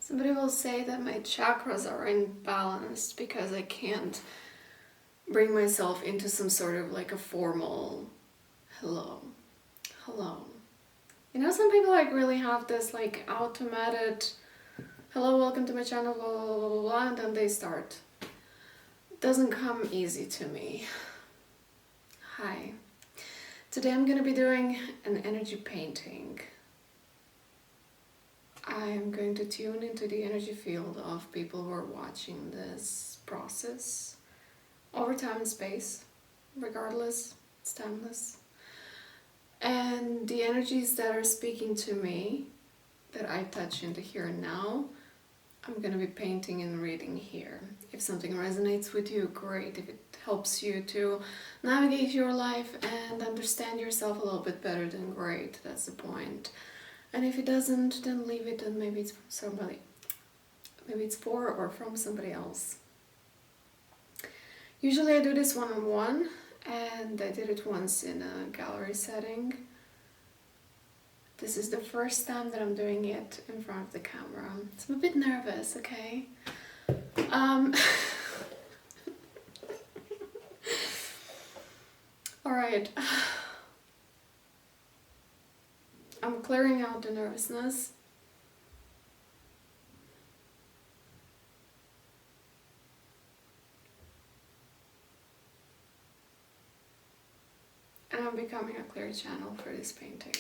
Somebody will say that my chakras are imbalanced because I can't bring myself into some sort of like a formal hello. You know, some people like really have this like automated hello, welcome to my channel, blah blah blah blah blah, and then they start. It doesn't come easy to me. Hi. Today I'm gonna be doing an energy painting. I'm going to tune into the energy field of people who are watching this process over time and space, regardless, it's timeless. And the energies that are speaking to me, that I touch into here and now, I'm going to be painting and reading here. If something resonates with you, great. If it helps you to navigate your life and understand yourself a little bit better, then great, that's the point. And if it doesn't, then leave it, and maybe it's from somebody. Maybe it's for or from somebody else. Usually I do this one-on-one, and I did it once in a gallery setting. This is the first time that I'm doing it in front of the camera. So I'm a bit nervous, okay? Alright. I'm clearing out the nervousness. And I'm becoming a clear channel for this painting.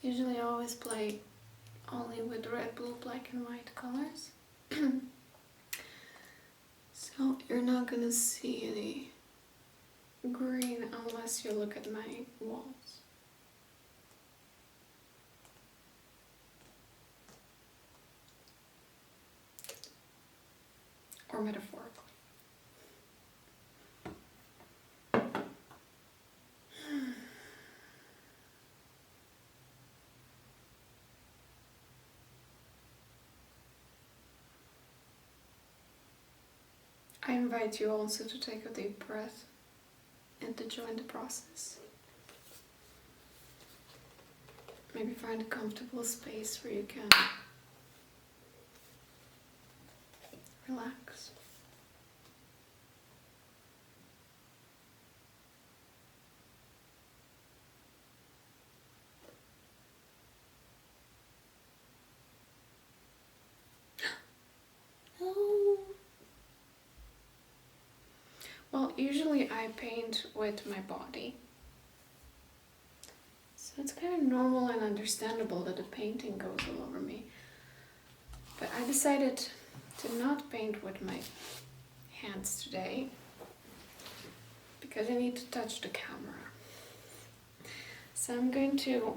Usually I always play only with red, blue, black and white colors. So you're not gonna see any green unless you look at my walls. Or metaphorically. I invite you also to take a deep breath and to join the process. Maybe find a comfortable space where you can relax. Well, usually I paint with my body. So it's kind of normal and understandable that the painting goes all over me. But I decided to not paint with my hands today because I need to touch the camera. So I'm going to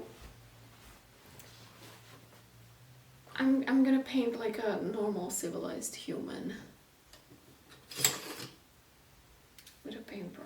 paint like a normal civilized human with a paintbrush.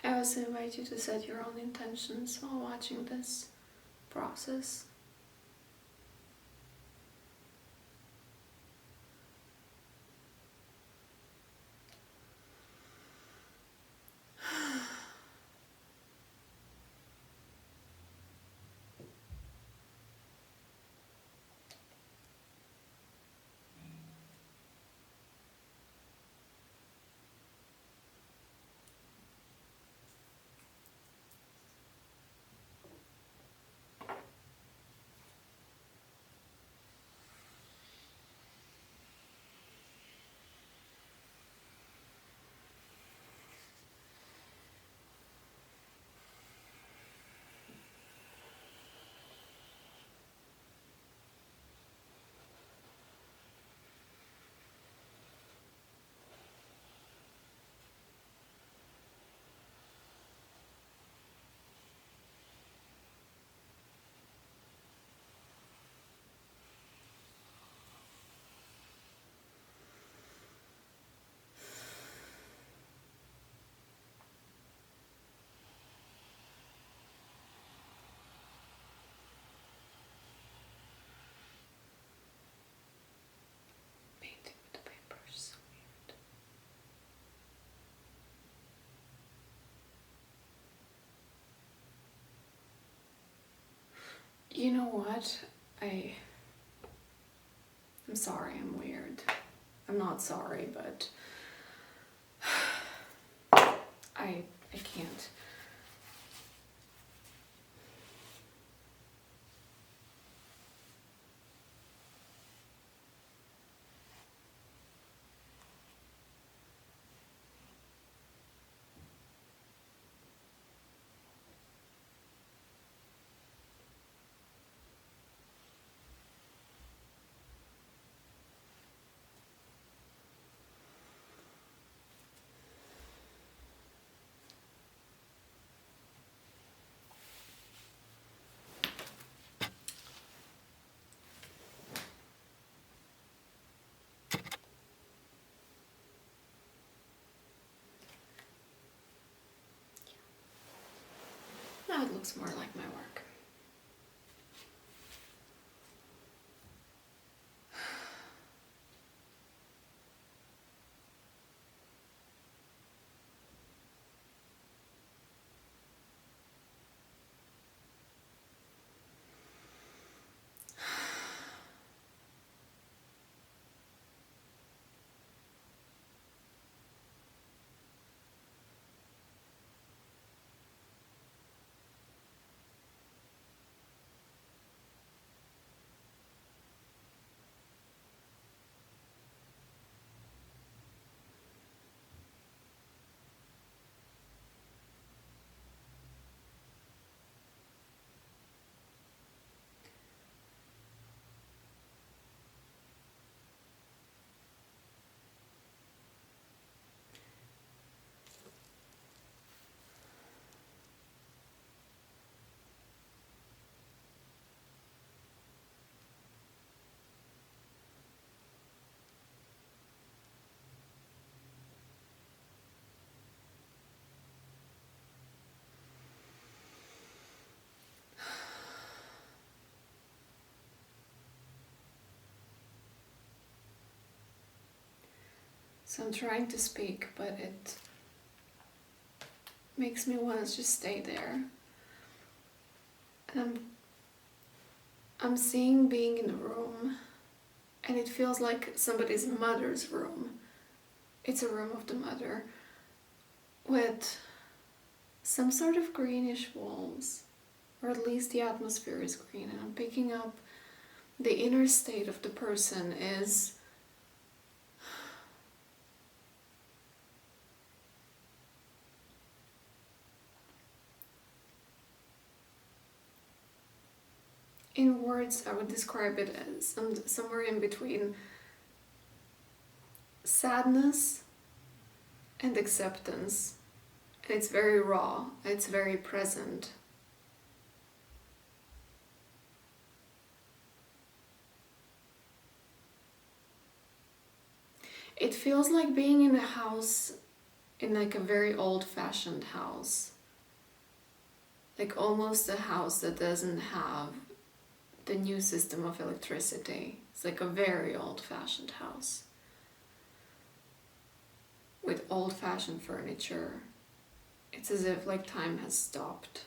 I also invite you to set your own intentions while watching this process. You know what? I'm sorry, I'm weird. I'm not sorry, but I can't. Now it looks more like my work. So I'm trying to speak, but it makes me want to just stay there. And I'm seeing being in a room, and it feels like somebody's mother's room. It's a room of the mother with some sort of greenish walls, or at least the atmosphere is green, and I'm picking up the inner state of the person is in words, I would describe it as somewhere in between sadness and acceptance. And it's very raw, it's very present. It feels like being in a house, in like a very old-fashioned house. Like almost a house that doesn't have the new system of electricity. It's like a very old-fashioned house with old-fashioned furniture. It's as if like time has stopped.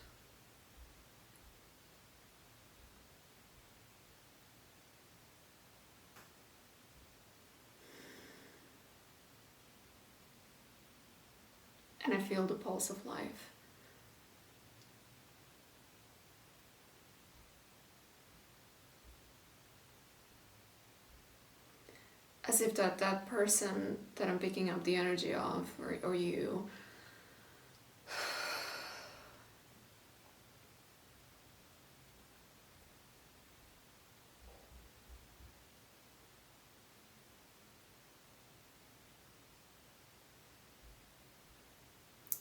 And I feel the pulse of life. As if that person that I'm picking up the energy of, or you,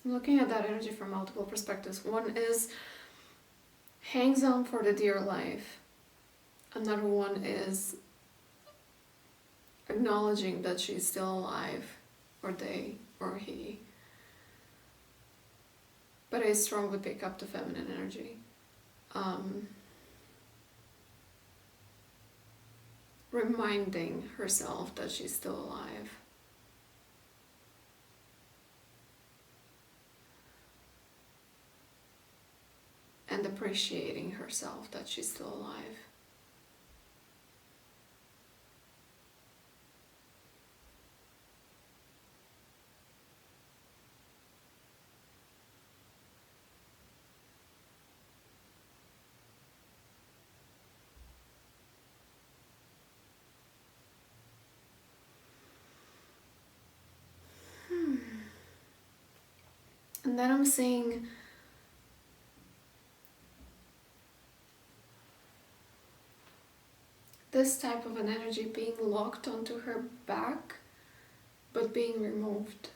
I'm looking at that energy from multiple perspectives. One is hangs on for the dear life. Another one is acknowledging that she's still alive, or they, or he. But I strongly pick up the feminine energy. Reminding herself that she's still alive. and appreciating herself that she's still alive. And then I'm seeing this type of an energy being locked onto her back, but being removed,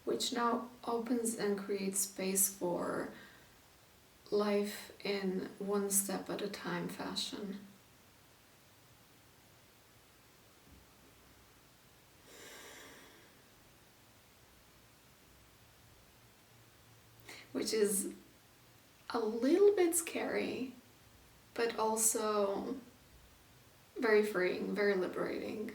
which now opens and creates space for life in one step at a time fashion. Which is a little bit scary, but also very freeing, very liberating.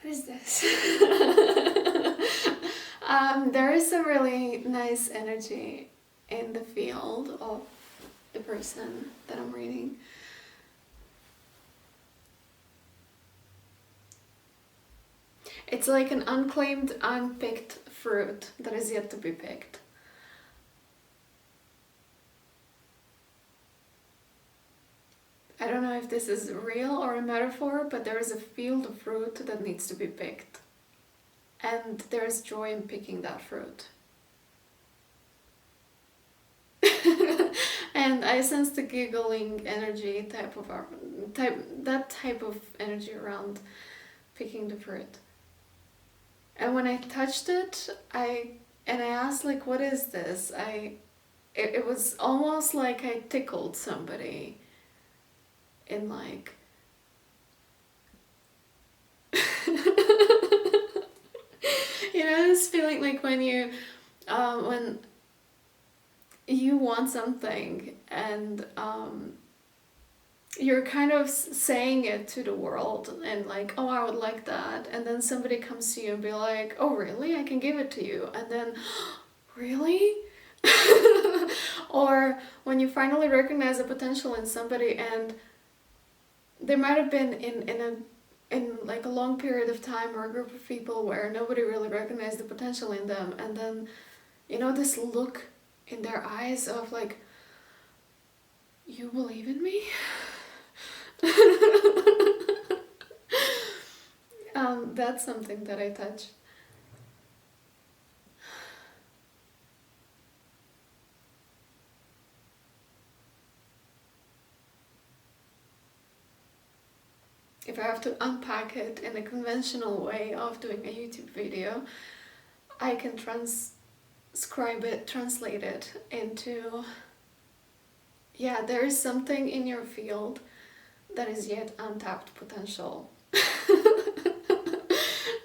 What is this? There is a really nice energy in the field of the person that I'm reading. It's like an unclaimed, unpicked fruit that is yet to be picked. I don't know if this is real or a metaphor, but there is a field of fruit that needs to be picked. And there's joy in picking that fruit. And I sense the giggling energy that type of energy around picking the fruit. And when I touched it, I asked, like, what is this? It was almost like I tickled somebody in, like, you know, this feeling like when you want something and you're kind of saying it to the world and like, oh, I would like that, and then somebody comes to you and be like, oh really, I can give it to you, and then really? Or when you finally recognize the potential in somebody, and there might have been in like a long period of time or a group of people where nobody really recognized the potential in them, and then, you know, this look in their eyes of like, you believe in me? That's something that I touch. If I have to unpack it in a conventional way of doing a YouTube video, I can translate it into, yeah, there is something in your field that is yet untapped potential.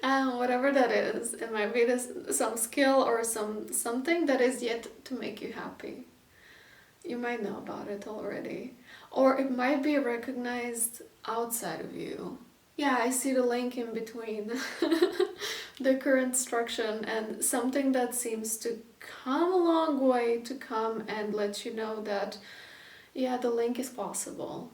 And whatever that is, it might be some skill or something that is yet to make you happy. You might know about it already. Or it might be recognized outside of you. Yeah, I see the link in between the current structure and something that seems to come a long way to come and let you know that, yeah, the link is possible.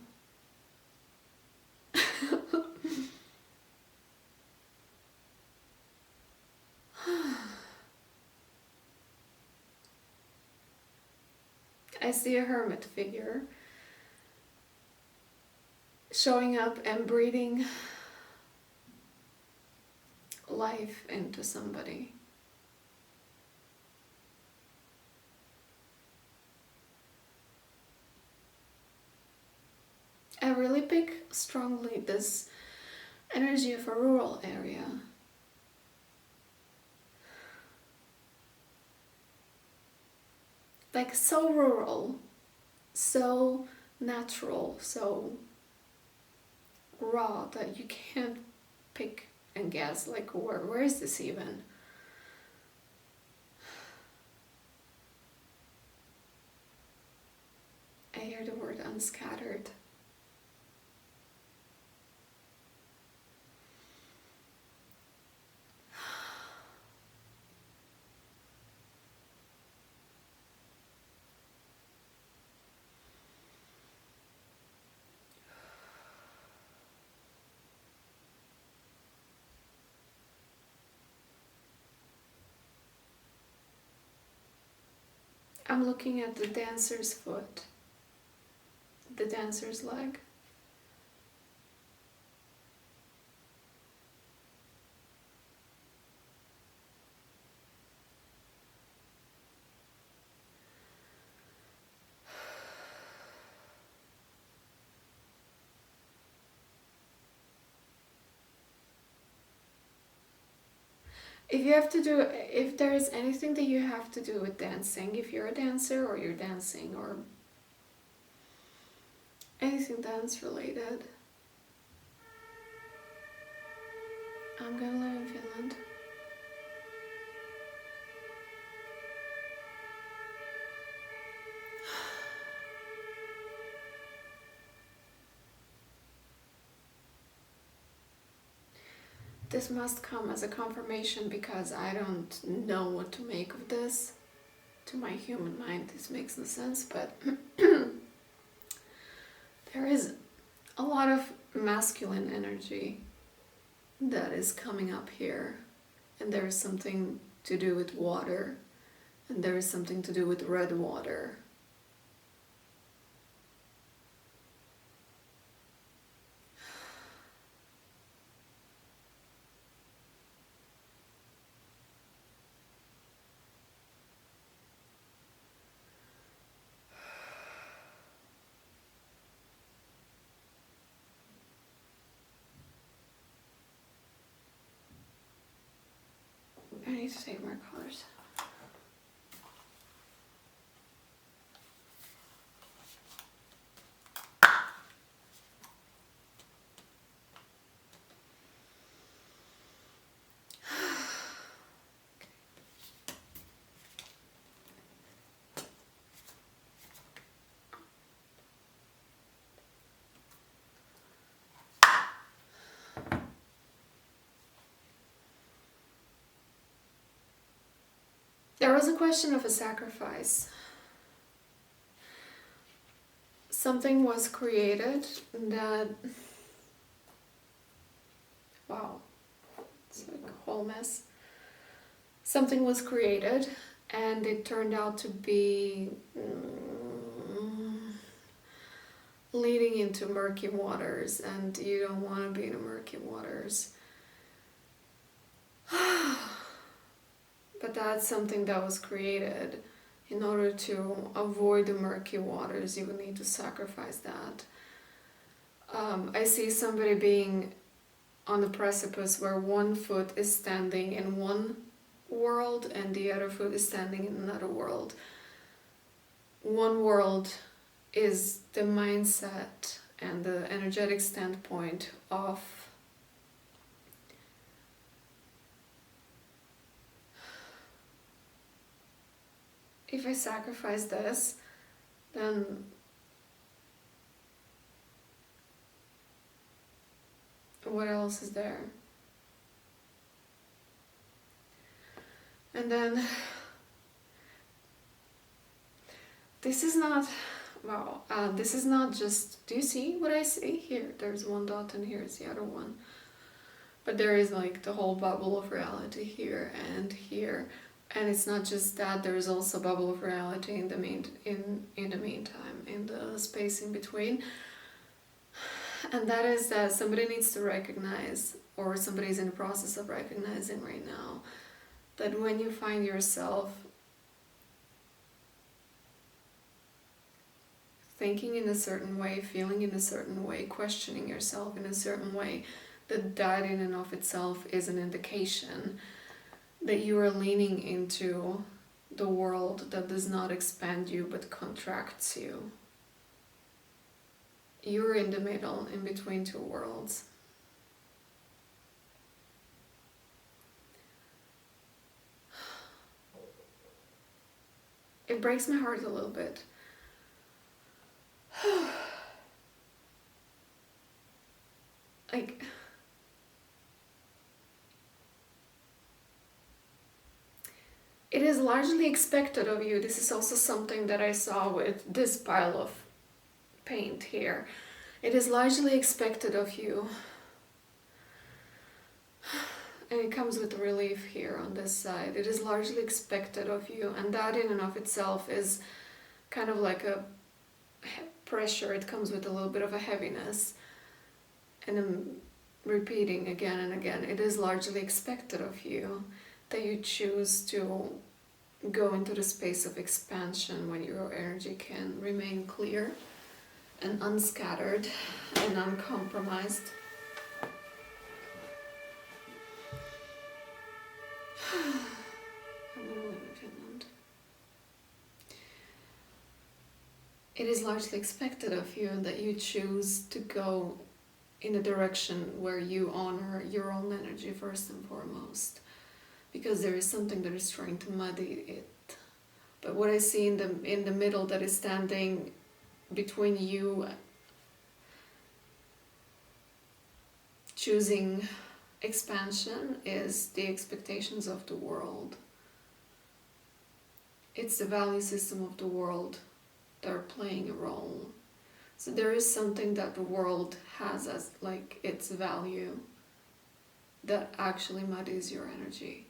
I see a hermit figure showing up and breathing life into somebody. I really pick strongly this energy of a rural area. Like so rural, so natural, so raw that you can't pick and guess like where is this even? I hear the word unscattered. I'm looking at the dancer's foot, the dancer's leg. If there is anything that you have to do with dancing, if you're a dancer or you're dancing or anything dance related, I'm gonna live in Finland. This must come as a confirmation because I don't know what to make of this. To my human mind, this makes no sense, but there is a lot of masculine energy that is coming up here, and there is something to do with water, and there is something to do with red water. I need to take more colors. There was a question of a sacrifice. Something was created that, wow, it's like a whole mess. Something was created and it turned out to be leading into murky waters, and you don't want to be in the murky waters. But that's something that was created. In order to avoid the murky waters, you would need to sacrifice that. I see somebody being on the precipice where one foot is standing in one world and the other foot is standing in another world. One world is the mindset and the energetic standpoint of if I sacrifice this, then what else is there? And then this is not, wow, this is not just, do you see what I see? Here, there's one dot and here's the other one. But there is like the whole bubble of reality here and here. And it's not just that, there's also a bubble of reality in the meantime, in the space in between. And that is that somebody needs to recognize, or somebody's in the process of recognizing right now, that when you find yourself thinking in a certain way, feeling in a certain way, questioning yourself in a certain way, that in and of itself is an indication that you are leaning into the world that does not expand you but contracts you. You're in the middle, in between two worlds. It breaks my heart a little bit. Like, it is largely expected of you. This is also something that I saw with this pile of paint here. It is largely expected of you. And it comes with relief here on this side. It is largely expected of you, and that in and of itself is kind of like a pressure. It comes with a little bit of a heaviness. And I'm repeating again and again, it is largely expected of you that you choose to go into the space of expansion when your energy can remain clear and unscattered and uncompromised. I'm gonna live in Finland. It is largely expected of you that you choose to go in a direction where you honor your own energy first and foremost, because there is something that is trying to muddy it. But what I see in the middle that is standing between you choosing expansion is the expectations of the world. It's the value system of the world that are playing a role. So there is something that the world has as like its value that actually muddies your energy.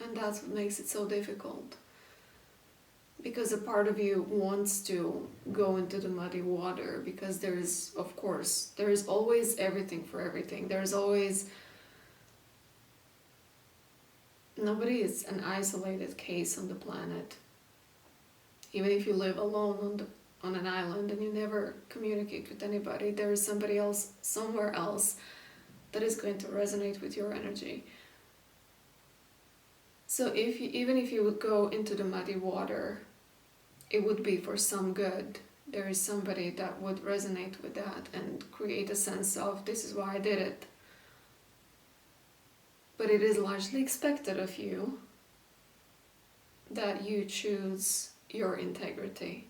And that's what makes it so difficult. Because a part of you wants to go into the muddy water, because there is, of course, there is always everything for everything. There's always, nobody is an isolated case on the planet. Even if you live alone on an island and you never communicate with anybody, there is somebody else somewhere else that is going to resonate with your energy. So even if you would go into the muddy water, it would be for some good. There is somebody that would resonate with that and create a sense of, this is why I did it. But it is largely expected of you that you choose your integrity.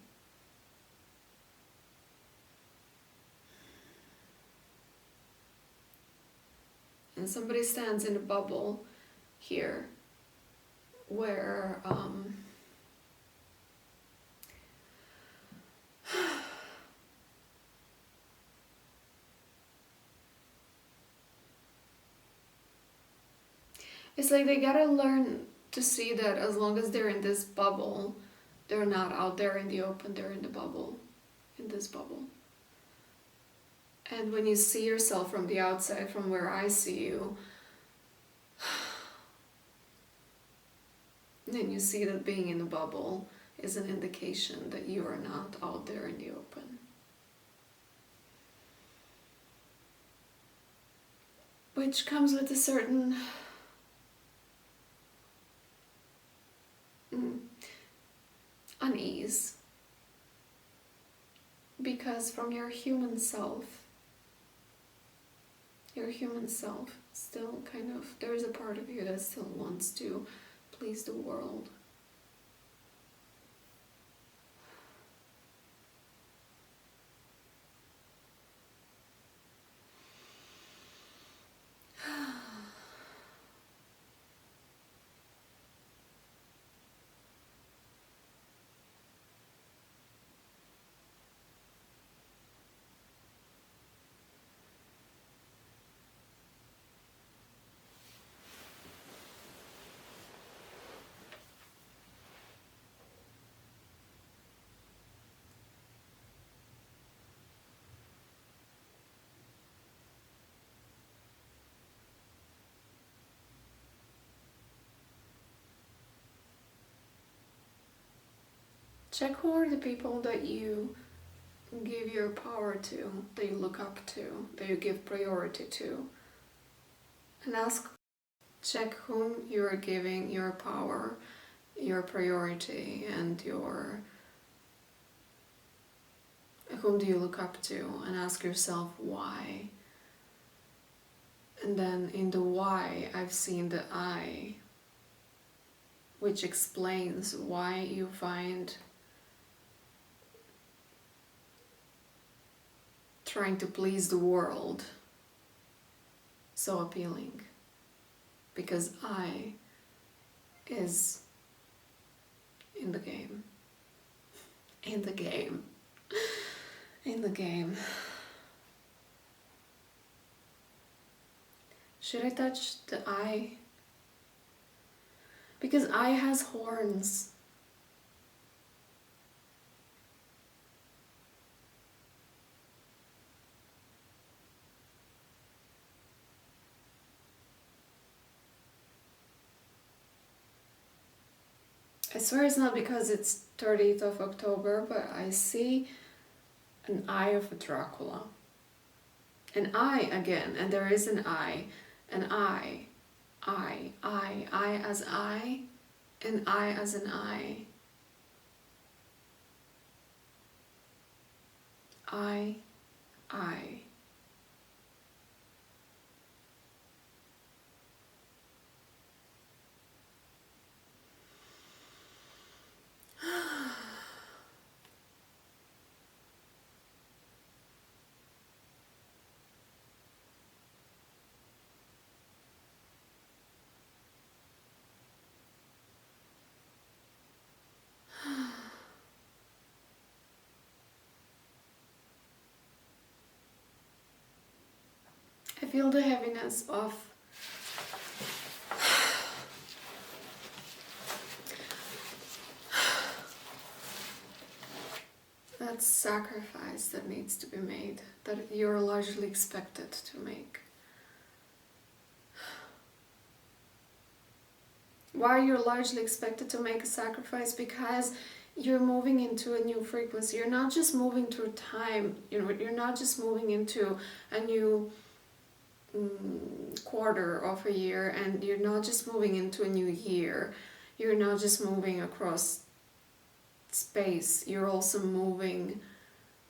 And somebody stands in a bubble here where it's like they gotta learn to see that as long as they're in this bubble, they're not out there in the open, they're in the bubble, in this bubble. And when you see yourself from the outside, from where I see you, then you see that being in a bubble is an indication that you are not out there in the open. Which comes with a certain unease, because from your human self still kind of, there's a part of you that still wants to please the world. Check who are the people that you give your power to, that you look up to, that you give priority to. And check whom you are giving your power, your priority, and whom do you look up to, and ask yourself why. And then in the why, I've seen the I, which explains why you find trying to please the world so appealing. Because I is in the game. In the game. In the game. Should I touch the eye? Because eye has horns. I swear it's not because it's 30th of October, but I see an eye of a Dracula. An eye again, and there is an eye. An eye. I as I, and I as an I. I. I feel the heaviness of that sacrifice that needs to be made, that you're largely expected to make. Why you're largely expected to make a sacrifice? Because you're moving into a new frequency. You're not just moving through time. You're not just moving into a new quarter of a year, and you're not just moving into a new year. You're not just moving across space. You're also moving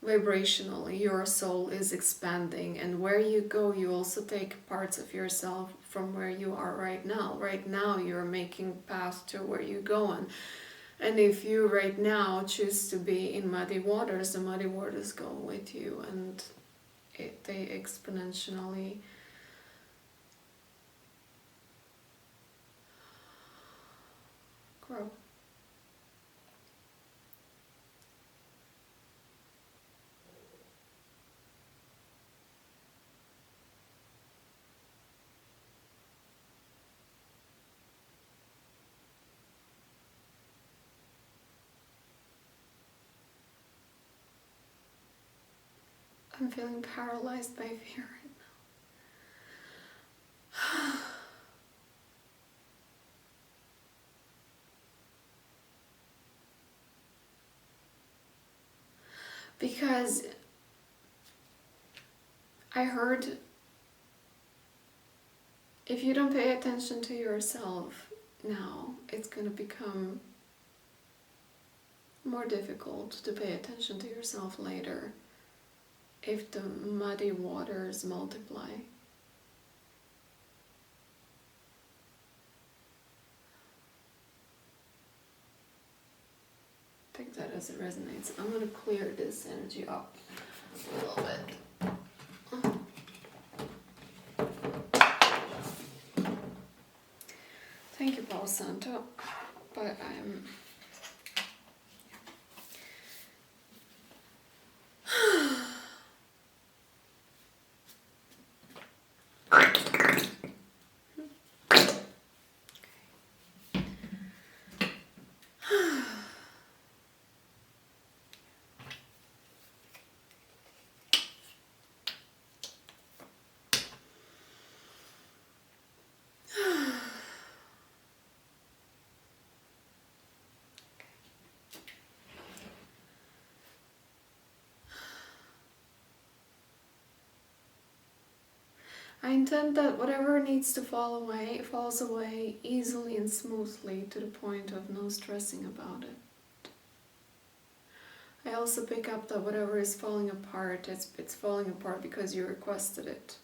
vibrationally. Your soul is expanding, and where you go, you also take parts of yourself from where you are right now. Right now you're making path to where you're going, and if you right now choose to be in muddy waters, the muddy waters go with you, and they exponentially grow. I'm feeling paralyzed by fear right now. Because I heard, if you don't pay attention to yourself now, it's going to become more difficult to pay attention to yourself later if the muddy waters multiply. Take that as it resonates. I'm going to clear this energy up a little bit. Thank you, Palo Santo, but I'm I intend that whatever needs to fall away, falls away easily and smoothly to the point of no stressing about it. I also pick up that whatever is falling apart, it's falling apart because you requested it.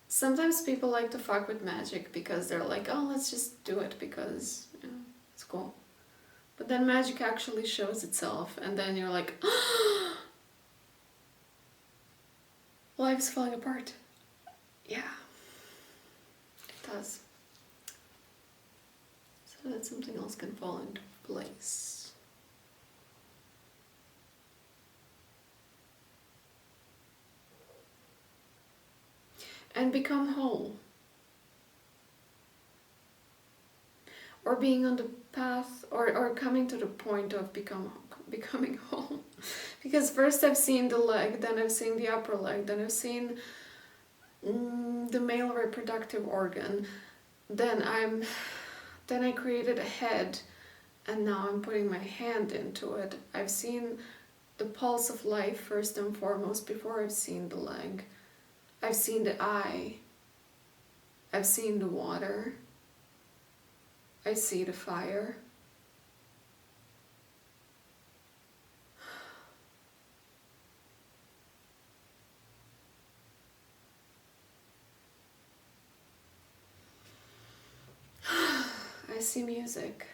Sometimes people like to fuck with magic because they're like, oh, let's just do it because, you know, it's cool. But then magic actually shows itself, and then you're like, life's falling apart. Yeah, it does. So that something else can fall into place. And become whole. Or being on the path, or coming to the point of becoming whole. Because first I've seen the leg, then I've seen the upper leg, then I've seen the male reproductive organ, then I created a head, and now I'm putting my hand into it. I've seen the pulse of life first and foremost before I've seen the leg. I've seen the eye. I've seen the water. I see the fire. I see music.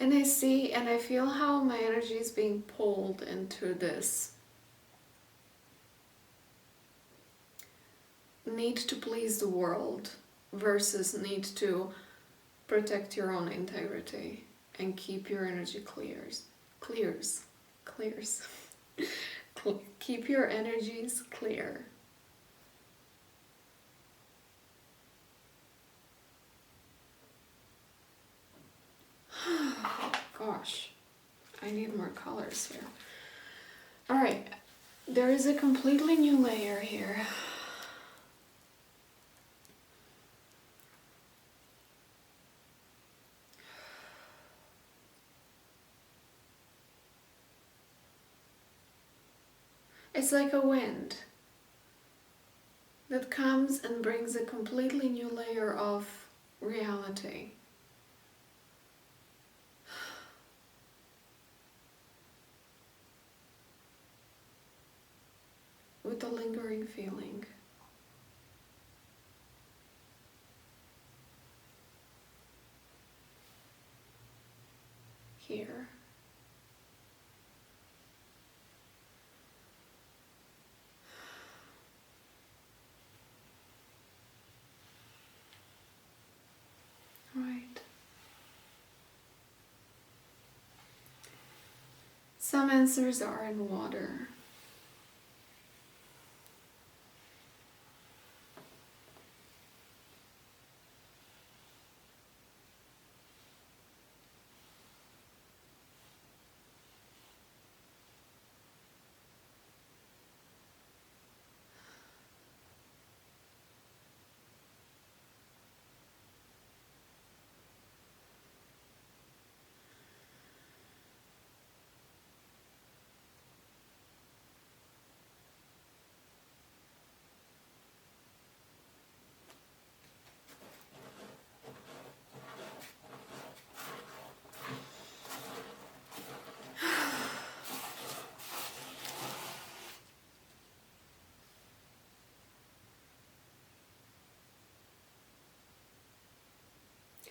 And I see and I feel how my energy is being pulled into this need to please the world versus need to protect your own integrity and keep your energy clears. Keep your energies clear. Gosh, I need more colors here. Alright, there is a completely new layer here. It's like a wind that comes and brings a completely new layer of reality. With a lingering feeling. Here. Right. Some answers are in water.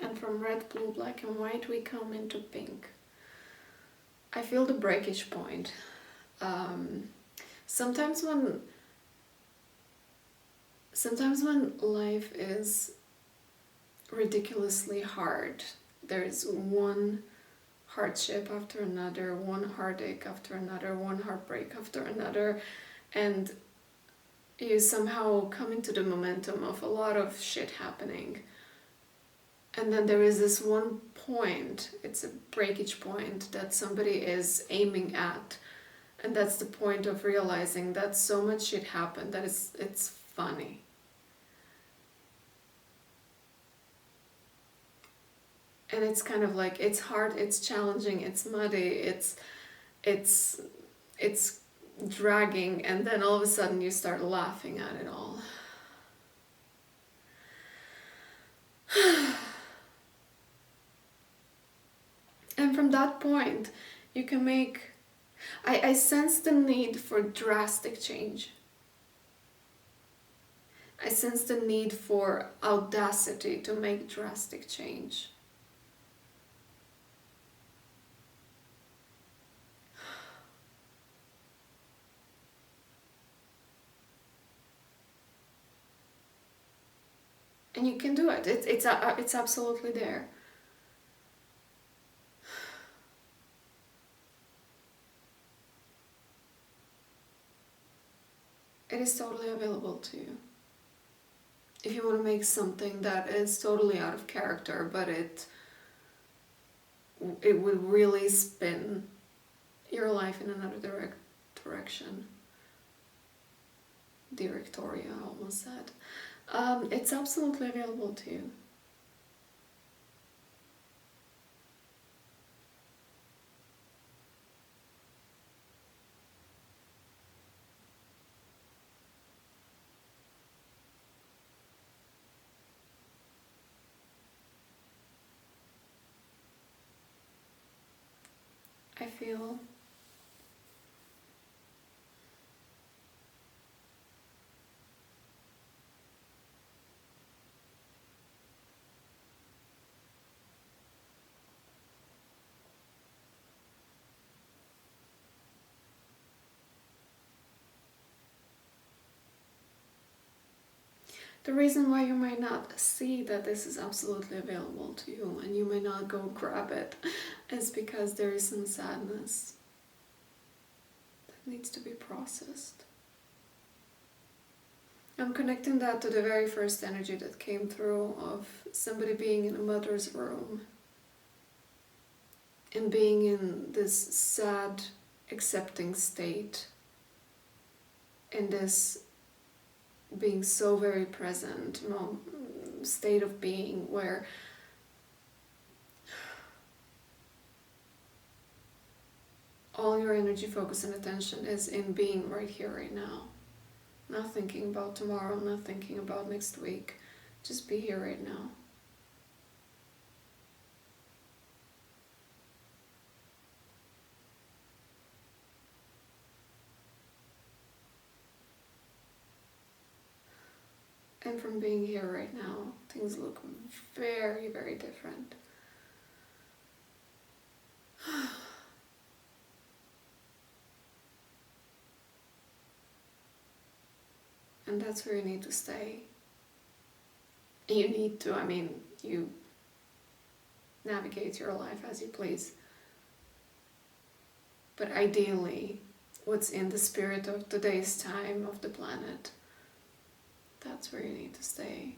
And from red, blue, black and white we come into pink. I feel the breakage point. Sometimes when life is ridiculously hard, there's one hardship after another, one heartache after another, one heartbreak after another, and you somehow come into the momentum of a lot of shit happening. And then there is this one point, it's a breakage point that somebody is aiming at, And that's the point of realizing that so much shit happened that it's funny. And it's kind of like, it's hard, it's challenging, it's muddy, it's dragging, and then all of a sudden you start laughing at it all. And from that point, you can make... I sense the need for drastic change. I sense the need for audacity to make drastic change. And you can do it. It's absolutely there. It is totally available to you. If you want to make something that is totally out of character, but it would really spin your life in another direction. Directoria, I almost said. It's absolutely available to you. I feel the reason why you might not see that this is absolutely available to you and you may not go grab it is because there is some sadness that needs to be processed. I'm connecting that to the very first energy that came through of somebody being in a mother's room and being in this sad, accepting state, in this being so very present, state of being where all your energy, focus, and attention is in being right here, right now. Not thinking about tomorrow, not thinking about next week. Just be here right now. And from being here right now, things look very, very different. And that's where you need to stay. You need to, you navigate your life as you please. But ideally, what's in the spirit of today's time of the planet, that's where you need to stay.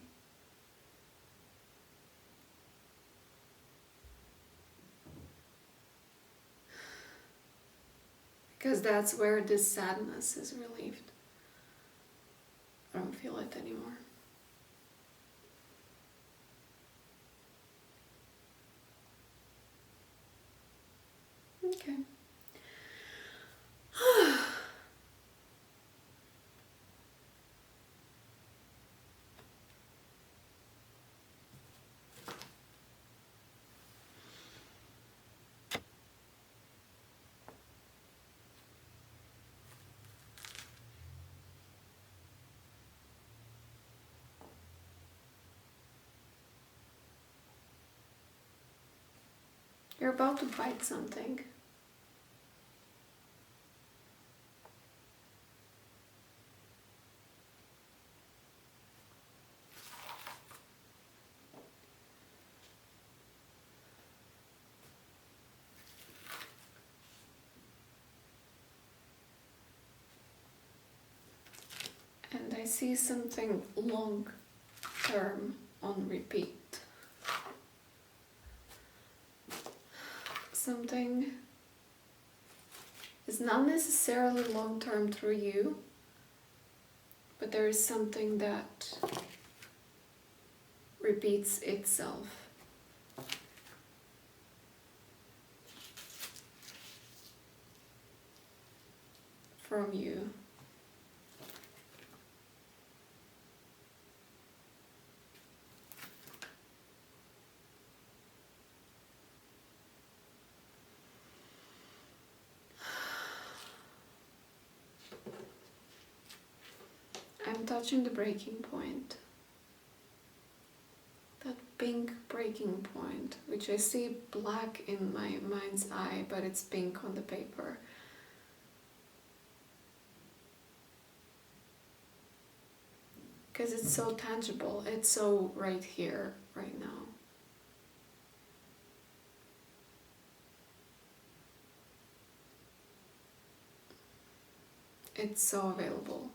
Because that's where this sadness is relieved. I don't feel it anymore. Okay. You're about to bite something. And I see something long term on repeat. Something is not necessarily long-term through you, but there is something that repeats itself. From you. I'm touching the breaking point. That pink breaking point, which I see black in my mind's eye, but it's pink on the paper. Because it's so tangible, it's so right here, right now. It's so available.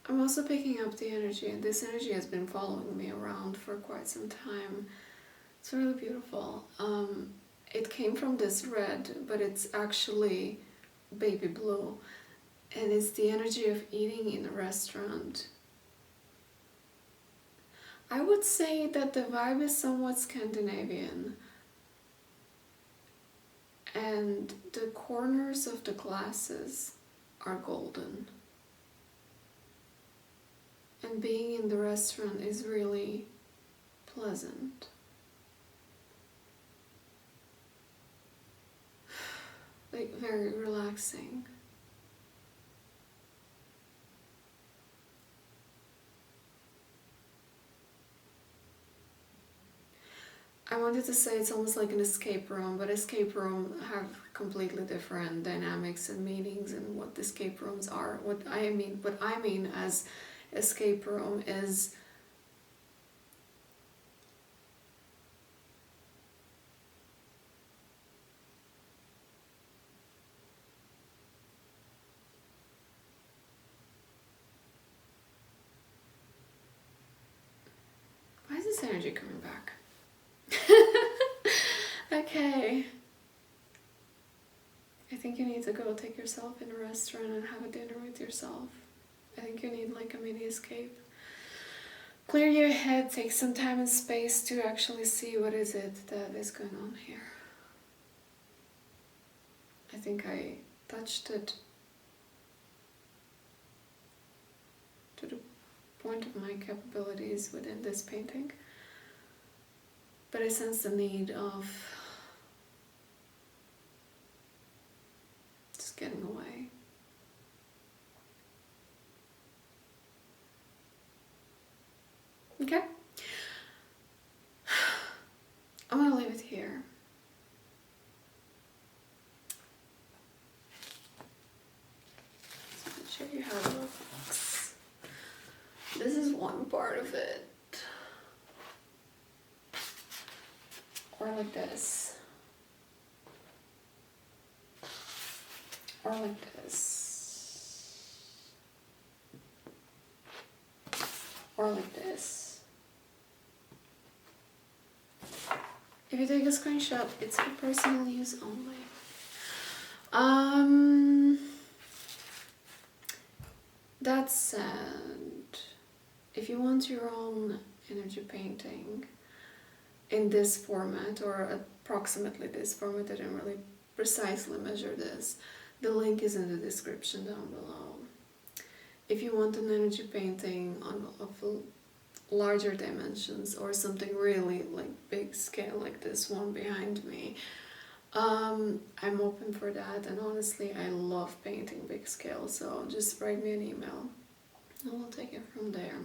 I'm also picking up the energy, and this energy has been following me around for quite some time. It's really beautiful. It came from this red, but it's actually baby blue, and it's the energy of eating in a restaurant. I would say that the vibe is somewhat Scandinavian, and the corners of the glasses are golden. And being in the restaurant is really pleasant. Like very relaxing. I wanted to say it's almost like an escape room, but escape room have completely different dynamics and meanings and what escape rooms are. What I mean as escape room is why is this energy coming back? Okay. I think you need to go take yourself in a restaurant and have a dinner with yourself. I think you need like a mini escape. Clear your head, take some time and space to actually see what is it that is going on here. I think I touched it to the point of my capabilities within this painting. But I sense the need of just getting away. Okay? I'm gonna leave it here. So I'll show you how it looks. This is one part of it. Or like this. Or like this. Or like this. If you take a screenshot, it's for personal use only. That said, if you want your own energy painting in this format, or approximately this format, I didn't really precisely measure this, the link is in the description down below. If you want an energy painting of larger dimensions, or something really like big scale like this one behind me, I'm open for that, and honestly I love painting big scale, so just write me an email and we'll take it from there.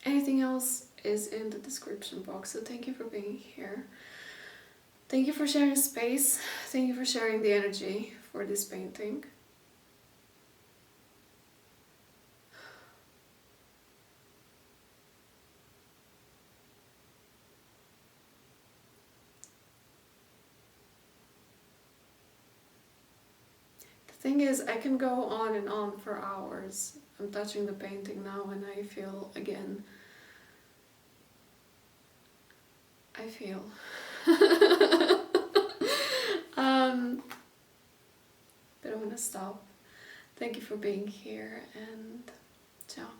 Anything else is in the description box. So thank you for being here. Thank you for sharing space. Thank you for sharing the energy for this painting. The thing is, I can go on and on for hours. I'm touching the painting now and I feel again. But I'm gonna stop. Thank you for being here and ciao.